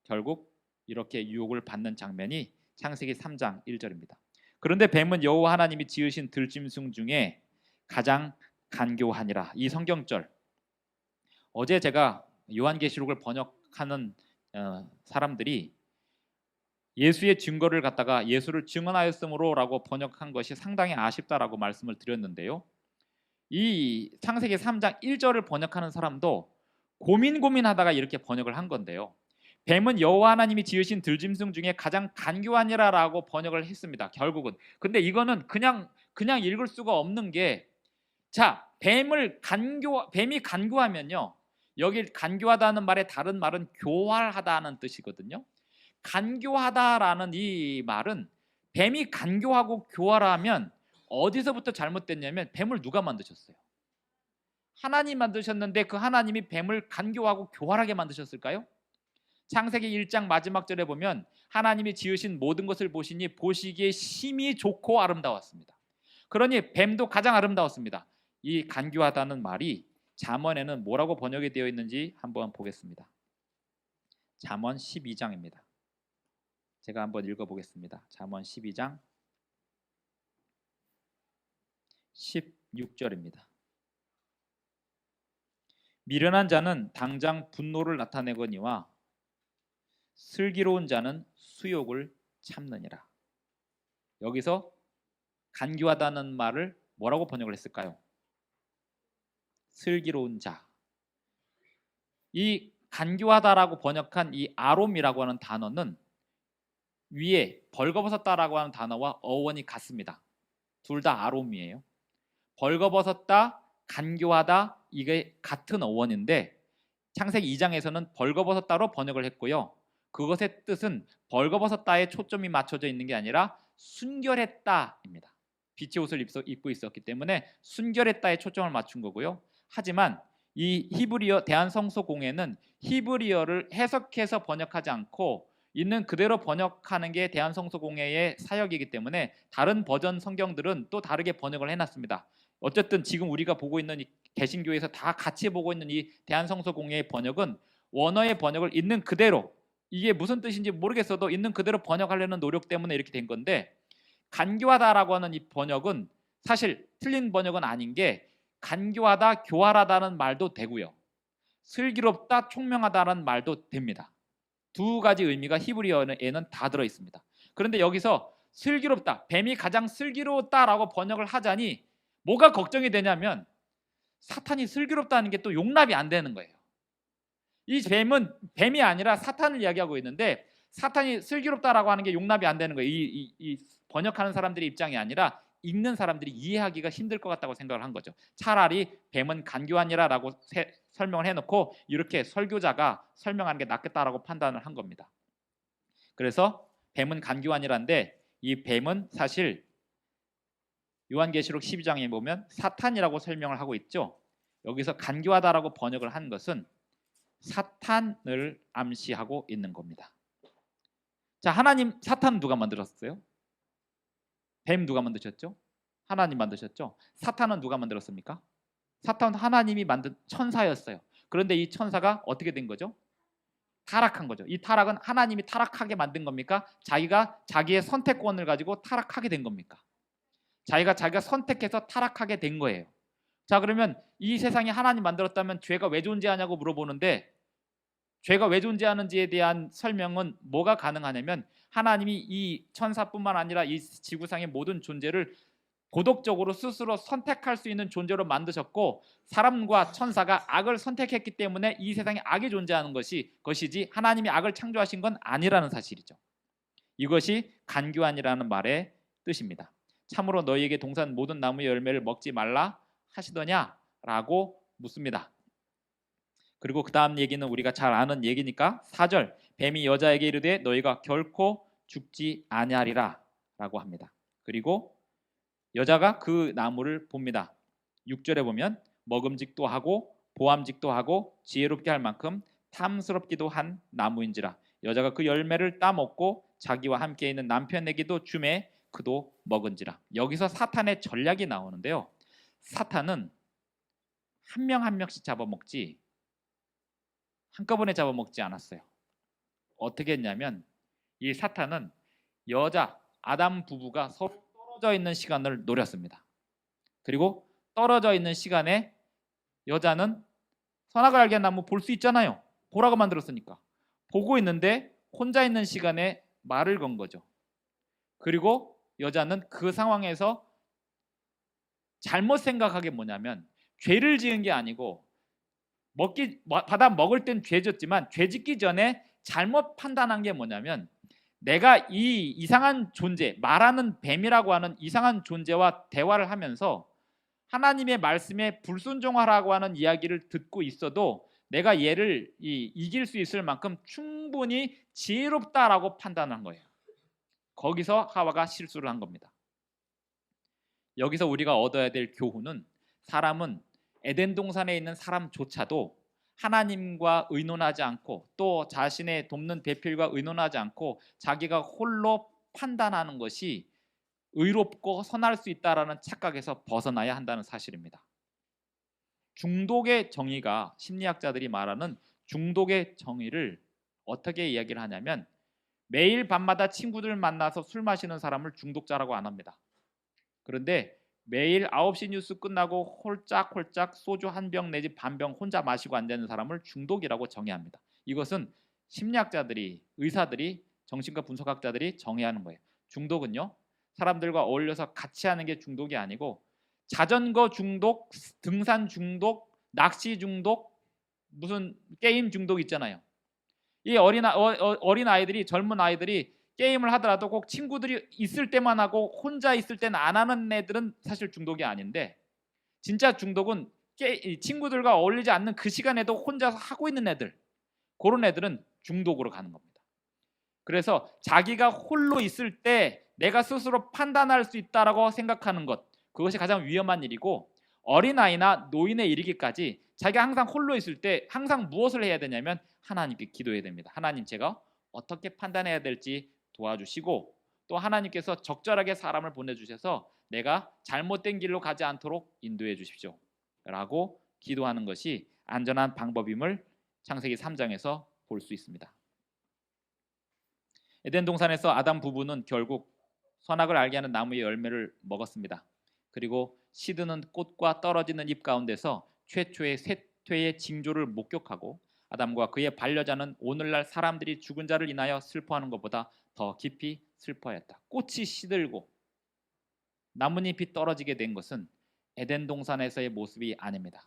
결국 이렇게 유혹을 받는 장면이 창세기 3장 1절입니다. 그런데 뱀은 여호와 하나님이 지으신 들짐승 중에 가장 간교하니라. 이 성경절 어제 제가 요한계시록을 번역하는 사람들이 예수의 증거를 갖다가 예수를 증언하였으므로라고 번역한 것이 상당히 아쉽다라고 말씀을 드렸는데요. 이 창세기 3장 1절을 번역하는 사람도 고민하다가 이렇게 번역을 한 건데요. 뱀은 여호와 하나님이 지으신 들짐승 중에 가장 간교하니라라고 번역을 했습니다. 결국은. 근데 이거는 그냥 읽을 수가 없는 게, 자, 뱀이 간교하면요. 여기 간교하다는 말의 다른 말은 교활하다는 뜻이거든요. 간교하다라는 이 말은 뱀이 간교하고 교활하면 어디서부터 잘못됐냐면 뱀을 누가 만드셨어요? 하나님 만드셨는데 그 하나님이 뱀을 간교하고 교활하게 만드셨을까요? 창세기 1장 마지막 절에 보면 하나님이 지으신 모든 것을 보시니 보시기에 심히 좋고 아름다웠습니다. 그러니 뱀도 가장 아름다웠습니다. 이 간교하다는 말이 잠언에는 뭐라고 번역이 되어 있는지 한번 보겠습니다. 잠언 12장입니다. 제가 한번 읽어보겠습니다. 잠언 12장 16절입니다. 미련한 자는 당장 분노를 나타내거니와 슬기로운 자는 수욕을 참느니라. 여기서 간교하다는 말을 뭐라고 번역을 했을까요? 슬기로운 자. 이 간교하다라고 번역한 이 아롬이라고 하는 단어는 위에 벌거벗었다라고 하는 단어와 어원이 같습니다. 둘 다 아롬이에요. 벌거벗었다, 간교하다, 이게 같은 어원인데 창세기 2장에서는 벌거벗었다로 번역을 했고요. 그것의 뜻은 벌거벗었다에 초점이 맞춰져 있는 게 아니라 순결했다입니다. 빛의 옷을 입고 있었기 때문에 순결했다에 초점을 맞춘 거고요. 하지만 이 히브리어 대한성서공회는 히브리어를 해석해서 번역하지 않고 있는 그대로 번역하는 게 대한성서공회의 사역이기 때문에 다른 버전 성경들은 또 다르게 번역을 해놨습니다. 어쨌든 지금 우리가 보고 있는 이 개신교에서 다 같이 보고 있는 이 대한성서공회의 번역은 원어의 번역을 있는 그대로, 이게 무슨 뜻인지 모르겠어도 있는 그대로 번역하려는 노력 때문에 이렇게 된 건데, 간교하다라고 하는 이 번역은 사실 틀린 번역은 아닌 게 간교하다, 교활하다는 말도 되고요. 슬기롭다, 총명하다는 말도 됩니다. 두 가지 의미가 히브리어에는 다 들어 있습니다. 그런데 여기서 슬기롭다, 뱀이 가장 슬기로웠다라고 번역을 하자니 뭐가 걱정이 되냐면 사탄이 슬기롭다는 게 또 용납이 안 되는 거예요. 이 뱀은 뱀이 아니라 사탄을 이야기하고 있는데 사탄이 슬기롭다라고 하는 게 용납이 안 되는 거예요. 이 번역하는 사람들의 입장이 아니라 읽는 사람들이 이해하기가 힘들 것 같다고 생각을 한 거죠. 차라리 뱀은 간교하니라라고 설명을 해놓고 이렇게 설교자가 설명하는 게 낫겠다라고 판단을 한 겁니다. 그래서 뱀은 간교하니라인데 이 뱀은 사실 요한계시록 12장에 보면 사탄이라고 설명을 하고 있죠. 여기서 간교하다라고 번역을 한 것은 사탄을 암시하고 있는 겁니다. 자, 하나님, 사탄 누가 만들었어요? 뱀 누가 만드셨죠? 하나님 만드셨죠. 사탄은 누가 만들었습니까? 사탄은 하나님이 만든 천사였어요. 그런데 이 천사가 어떻게 된 거죠? 타락한 거죠. 이 타락은 하나님이 타락하게 만든 겁니까? 자기가 자기의 선택권을 가지고 타락하게 된 겁니까? 자기가 선택해서 타락하게 된 거예요. 자, 그러면 이 세상에 하나님 만들었다면 죄가 왜 존재하냐고 물어보는데 죄가 왜 존재하는지에 대한 설명은 뭐가 가능하냐면 하나님이 이 천사뿐만 아니라 이 지구상의 모든 존재를 고독적으로 스스로 선택할 수 있는 존재로 만드셨고 사람과 천사가 악을 선택했기 때문에 이 세상에 악이 존재하는 것이지 하나님이 악을 창조하신 건 아니라는 사실이죠. 이것이 간교한이라는 말의 뜻입니다. 참으로 너희에게 동산 모든 나무의 열매를 먹지 말라 하시더냐라고 묻습니다. 그리고 그 다음 얘기는 우리가 잘 아는 얘기니까 4절 뱀이 여자에게 이르되 너희가 결코 죽지 아니하리라 라고 합니다. 그리고 여자가 그 나무를 봅니다. 6절에 보면 먹음직도 하고 보암직도 하고 지혜롭게 할 만큼 탐스럽기도 한 나무인지라. 여자가 그 열매를 따먹고 자기와 함께 있는 남편에게도 주매 그도 먹은지라. 여기서 사탄의 전략이 나오는데요. 사탄은 한 명 한 명씩 잡아먹지 한꺼번에 잡아먹지 않았어요. 어떻게 했냐면 이 사탄은 여자 아담 부부가 서로 떨어져 있는 시간을 노렸습니다. 그리고 떨어져 있는 시간에 여자는 선악을 알게 한 나무 볼 수 있잖아요. 보라고 만들었으니까. 보고 있는데 혼자 있는 시간에 말을 건 거죠. 그리고 여자는 그 상황에서 잘못 생각하게 뭐냐면 죄를 지은 게 아니고 받아 먹을 땐 죄졌지만 죄 짓기 전에 잘못 판단한 게 뭐냐면 내가 이 이상한 존재, 말하는 뱀이라고 하는 이상한 존재와 대화를 하면서 하나님의 말씀에 불순종하라고 하는 이야기를 듣고 있어도 내가 얘를 이길 수 있을 만큼 충분히 지혜롭다라고 판단한 거예요. 거기서 하와가 실수를 한 겁니다. 여기서 우리가 얻어야 될 교훈은 사람은 에덴 동산에 있는 사람조차도 하나님과 의논하지 않고 또 자신의 돕는 배필과 의논하지 않고 자기가 홀로 판단하는 것이 의롭고 선할 수 있다라는 착각에서 벗어나야 한다는 사실입니다. 중독의 정의가 심리학자들이 말하는 중독의 정의를 어떻게 이야기를 하냐면 매일 밤마다 친구들 만나서 술 마시는 사람을 중독자라고 안 합니다. 그런데 매일 9시 뉴스 끝나고 홀짝홀짝 소주 한 병 내지 반병 혼자 마시고 앉아있는 사람을 중독이라고 정의합니다. 이것은 심리학자들이, 의사들이, 정신과 분석학자들이 정의하는 거예요. 중독은요, 사람들과 어울려서 같이 하는 게 중독이 아니고 자전거 중독, 등산 중독, 낚시 중독, 무슨 게임 중독 있잖아요. 이 어린 아이들이, 젊은 아이들이 게임을 하더라도 꼭 친구들이 있을 때만 하고 혼자 있을 때는 안 하는 애들은 사실 중독이 아닌데, 진짜 중독은 친구들과 어울리지 않는 그 시간에도 혼자서 하고 있는 애들, 그런 애들은 중독으로 가는 겁니다. 그래서 자기가 홀로 있을 때 내가 스스로 판단할 수 있다라고 생각하는 것, 그것이 가장 위험한 일이고, 어린아이나 노인에 이르기까지 자기가 항상 홀로 있을 때 항상 무엇을 해야 되냐면 하나님께 기도해야 됩니다. 하나님, 제가 어떻게 판단해야 될지 도와주시고, 또 하나님께서 적절하게 사람을 보내주셔서 내가 잘못된 길로 가지 않도록 인도해 주십시오 라고 기도하는 것이 안전한 방법임을 창세기 3장에서 볼 수 있습니다. 에덴 동산에서 아담 부부는 결국 선악을 알게 하는 나무의 열매를 먹었습니다. 그리고 시드는 꽃과 떨어지는 잎 가운데서 최초의 쇠퇴의 징조를 목격하고 아담과 그의 반려자는 오늘날 사람들이 죽은 자를 인하여 슬퍼하는 것보다 더 깊이 슬퍼했다. 꽃이 시들고 나뭇잎이 떨어지게 된 것은 에덴 동산에서의 모습이 아닙니다.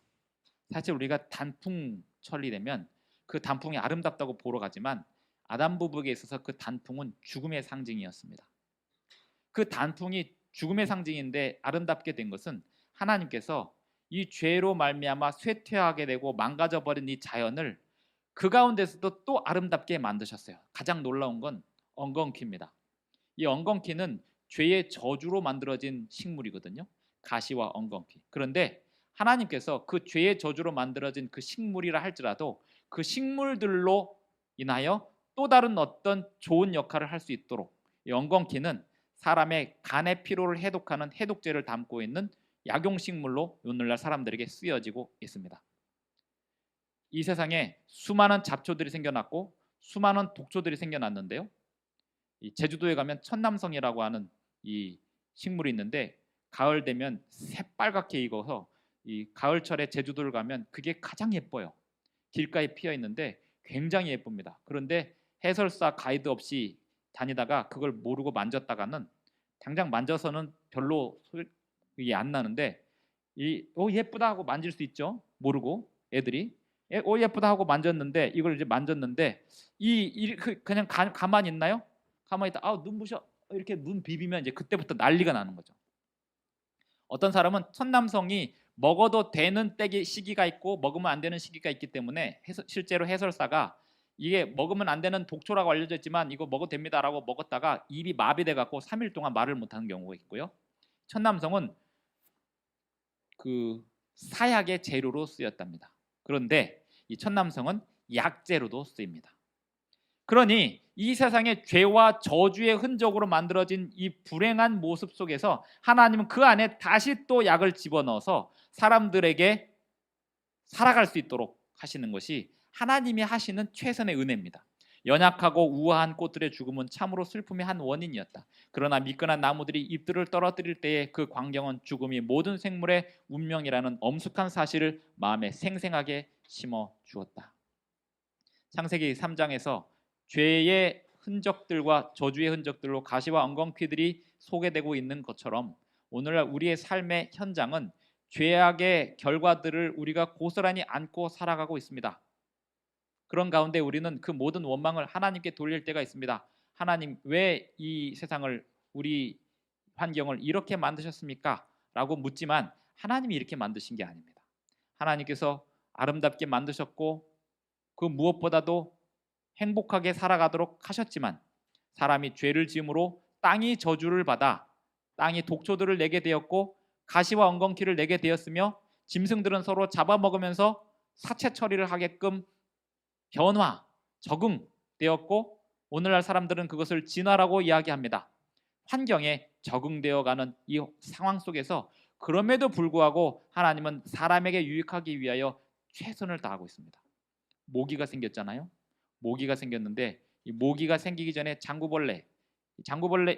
사실 우리가 단풍철이 되면 그 단풍이 아름답다고 보러 가지만 아담 부부에게 있어서 그 단풍은 죽음의 상징이었습니다. 그 단풍이 죽음의 상징인데 아름답게 된 것은 하나님께서 이 죄로 말미암아 쇠퇴하게 되고 망가져버린 이 자연을 그 가운데서도 또 아름답게 만드셨어요. 가장 놀라운 건 엉겅퀴입니다. 이 엉겅퀴는 죄의 저주로 만들어진 식물이거든요. 가시와 엉겅퀴. 그런데 하나님께서 그 죄의 저주로 만들어진 그 식물이라 할지라도 그 식물들로 인하여 또 다른 어떤 좋은 역할을 할 수 있도록, 이 엉겅퀴는 사람의 간의 피로를 해독하는 해독제를 담고 있는 약용식물로 오늘날 사람들에게 쓰여지고 있습니다. 이 세상에 수많은 잡초들이 생겨났고 수많은 독초들이 생겨났는데요. 이 제주도에 가면 천남성이라고 하는 이 식물이 있는데 가을 되면 새빨갛게 익어서 이 가을철에 제주도를 가면 그게 가장 예뻐요. 길가에 피어 있는데 굉장히 예쁩니다. 그런데 해설사 가이드 없이 다니다가 그걸 모르고 만졌다가는 당장 만져서는 별로 소리 안 나는데 예쁘다 하고 만질 수 있죠. 모르고 애들이 예쁘다 하고 만졌는데 이걸 이제 만졌는데 그냥 가만히 있나요? 가만히 있다 눈부셔 이렇게 눈 비비면 이제 그때부터 난리가 나는 거죠. 어떤 사람은 천남성이 먹어도 되는 시기가 있고 먹으면 안 되는 시기가 있기 때문에 실제로 해설사가 이게 먹으면 안 되는 독초라고 알려져 있지만 이거 먹어도 됩니다라고 먹었다가 입이 마비돼 갖고 3일 동안 말을 못하는 경우가 있고요. 천남성은 그 사약의 재료로 쓰였답니다. 그런데 이 천남성은 약재로도 쓰입니다. 그러니 이 세상의 죄와 저주의 흔적으로 만들어진 이 불행한 모습 속에서 하나님은 그 안에 다시 또 약을 집어넣어서 사람들에게 살아갈 수 있도록 하시는 것이 하나님이 하시는 최선의 은혜입니다. 연약하고 우아한 꽃들의 죽음은 참으로 슬픔의 한 원인이었다. 그러나 미끈한 나무들이 잎들을 떨어뜨릴 때에 그 광경은 죽음이 모든 생물의 운명이라는 엄숙한 사실을 마음에 생생하게 심어 주었다. 창세기 3장에서 죄의 흔적들과 저주의 흔적들로 가시와 엉겅퀴들이 소개되고 있는 것처럼 오늘날 우리의 삶의 현장은 죄악의 결과들을 우리가 고스란히 안고 살아가고 있습니다. 그런 가운데 우리는 그 모든 원망을 하나님께 돌릴 때가 있습니다. 하나님, 왜 이 세상을, 우리 환경을 이렇게 만드셨습니까? 라고 묻지만 하나님이 이렇게 만드신 게 아닙니다. 하나님께서 아름답게 만드셨고 그 무엇보다도 행복하게 살아가도록 하셨지만 사람이 죄를 지음으로 땅이 저주를 받아 땅이 독초들을 내게 되었고 가시와 엉겅퀴를 내게 되었으며 짐승들은 서로 잡아먹으면서 사체 처리를 하게끔 적응되었고 오늘날 사람들은 그것을 진화라고 이야기합니다. 환경에 적응되어가는 이 상황 속에서 그럼에도 불구하고 하나님은 사람에게 유익하기 위하여 최선을 다하고 있습니다. 모기가 생겼잖아요. 모기가 생겼는데 이 모기가 생기기 전에 장구벌레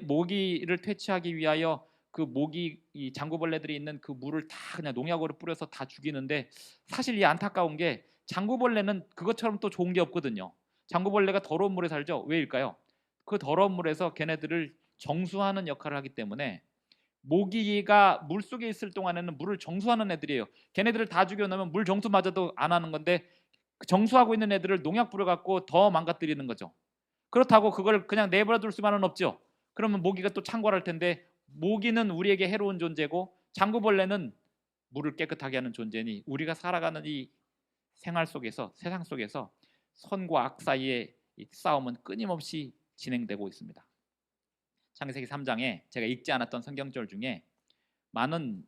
모기를 퇴치하기 위하여 그 모기 이 장구벌레들이 있는 그 물을 다 그냥 농약으로 뿌려서 다 죽이는데 사실 이 안타까운 게 장구벌레는 그것처럼 또 좋은 게 없거든요. 장구벌레가 더러운 물에 살죠. 왜일까요? 그 더러운 물에서 걔네들을 정수하는 역할을 하기 때문에 모기가 물속에 있을 동안에는 물을 정수하는 애들이에요. 걔네들을 다 죽여놓으면 물 정수마저도 안 하는 건데 정수하고 있는 애들을 농약 뿌려갖고 더 망가뜨리는 거죠. 그렇다고 그걸 그냥 내버려둘 수만은 없죠. 그러면 모기가 또 창궐할 텐데 모기는 우리에게 해로운 존재고 장구벌레는 물을 깨끗하게 하는 존재니 우리가 살아가는 이 생활 속에서 세상 속에서 선과 악 사이의 이 싸움은 끊임없이 진행되고 있습니다. 창세기 3장에 제가 읽지 않았던 성경절 중에 많은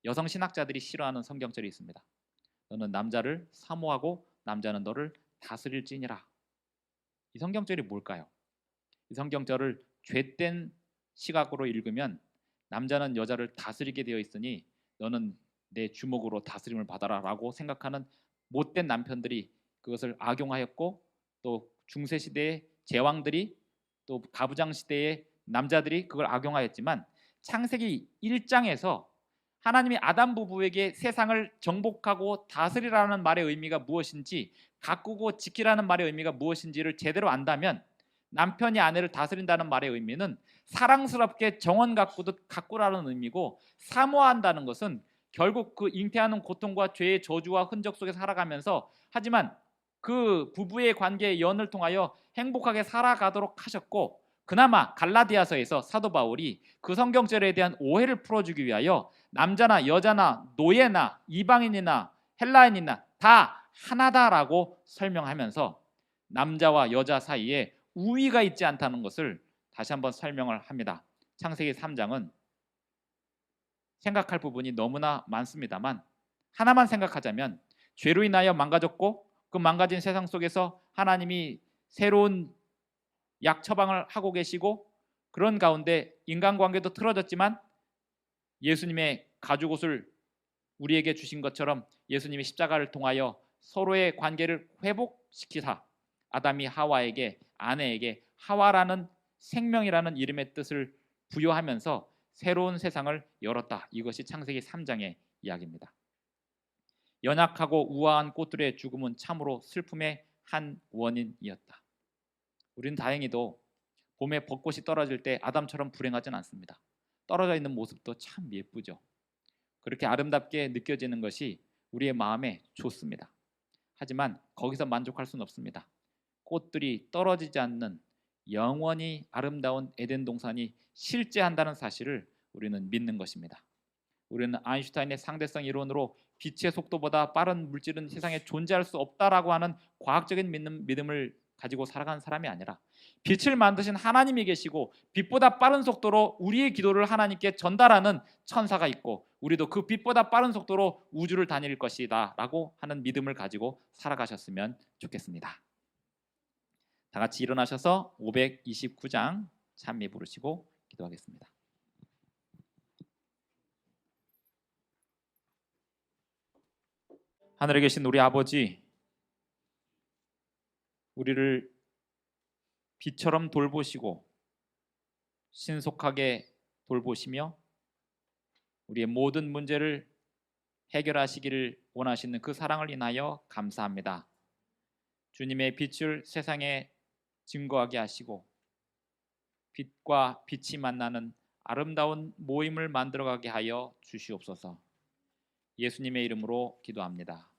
여성 신학자들이 싫어하는 성경절이 있습니다. 너는 남자를 사모하고 남자는 너를 다스릴지니라. 이 성경절이 뭘까요? 이 성경절을 죄된 시각으로 읽으면 남자는 여자를 다스리게 되어 있으니 너는 내 주먹으로 다스림을 받아라 라고 생각하는 못된 남편들이 그것을 악용하였고 또 중세시대의 제왕들이 또 가부장시대의 남자들이 그걸 악용하였지만 창세기 1장에서 하나님이 아담 부부에게 세상을 정복하고 다스리라는 말의 의미가 무엇인지 가꾸고 지키라는 말의 의미가 무엇인지를 제대로 안다면 남편이 아내를 다스린다는 말의 의미는 사랑스럽게 정원 가꾸듯 가꾸라는 의미고 사모한다는 것은 결국 그 잉태하는 고통과 죄의 저주와 흔적 속에 살아가면서 하지만 그 부부의 관계의 연을 통하여 행복하게 살아가도록 하셨고 그나마 갈라디아서에서 사도 바울이 그 성경절에 대한 오해를 풀어주기 위하여 남자나 여자나 노예나 이방인이나 헬라인이나 다 하나다라고 설명하면서 남자와 여자 사이에 우위가 있지 않다는 것을 다시 한번 설명을 합니다. 창세기 3장은 생각할 부분이 너무나 많습니다만 하나만 생각하자면 죄로 인하여 망가졌고 그 망가진 세상 속에서 하나님이 새로운 약 처방을 하고 계시고 그런 가운데 인간관계도 틀어졌지만 예수님의 가죽옷을 우리에게 주신 것처럼 예수님이 십자가를 통하여 서로의 관계를 회복시키사 아담이 하와에게 아내에게 하와라는 생명이라는 이름의 뜻을 부여하면서 새로운 세상을 열었다. 이것이 창세기 3장의 이야기입니다. 연약하고 우아한 꽃들의 죽음은 참으로 슬픔의 한 원인이었다. 우리는 다행히도 봄에 벚꽃이 떨어질 때 아담처럼 불행하진 않습니다. 떨어져 있는 모습도 참 예쁘죠. 그렇게 아름답게 느껴지는 것이 우리의 마음에 좋습니다. 하지만 거기서 만족할 수는 없습니다. 꽃들이 떨어지지 않는 영원히 아름다운 에덴 동산이 실제한다는 사실을 우리는 믿는 것입니다. 우리는 아인슈타인의 상대성 이론으로 빛의 속도보다 빠른 물질은 세상에 존재할 수 없다라고 하는 과학적인 믿음을 가지고 살아가는 사람이 아니라 빛을 만드신 하나님이 계시고 빛보다 빠른 속도로 우리의 기도를 하나님께 전달하는 천사가 있고 우리도 그 빛보다 빠른 속도로 우주를 다닐 것이다 라고 하는 믿음을 가지고 살아가셨으면 좋겠습니다. 다 같이 일어나셔서 529장 찬미 부르시고 기도하겠습니다. 하늘에 계신 우리 아버지, 우리를 빛처럼 돌보시고 신속하게 돌보시며 우리의 모든 문제를 해결하시기를 원하시는 그 사랑을 인하여 감사합니다. 주님의 빛을 세상에 증거하게 하시고 빛과 빛이 만나는 아름다운 모임을 만들어가게 하여 주시옵소서. 예수님의 이름으로 기도합니다.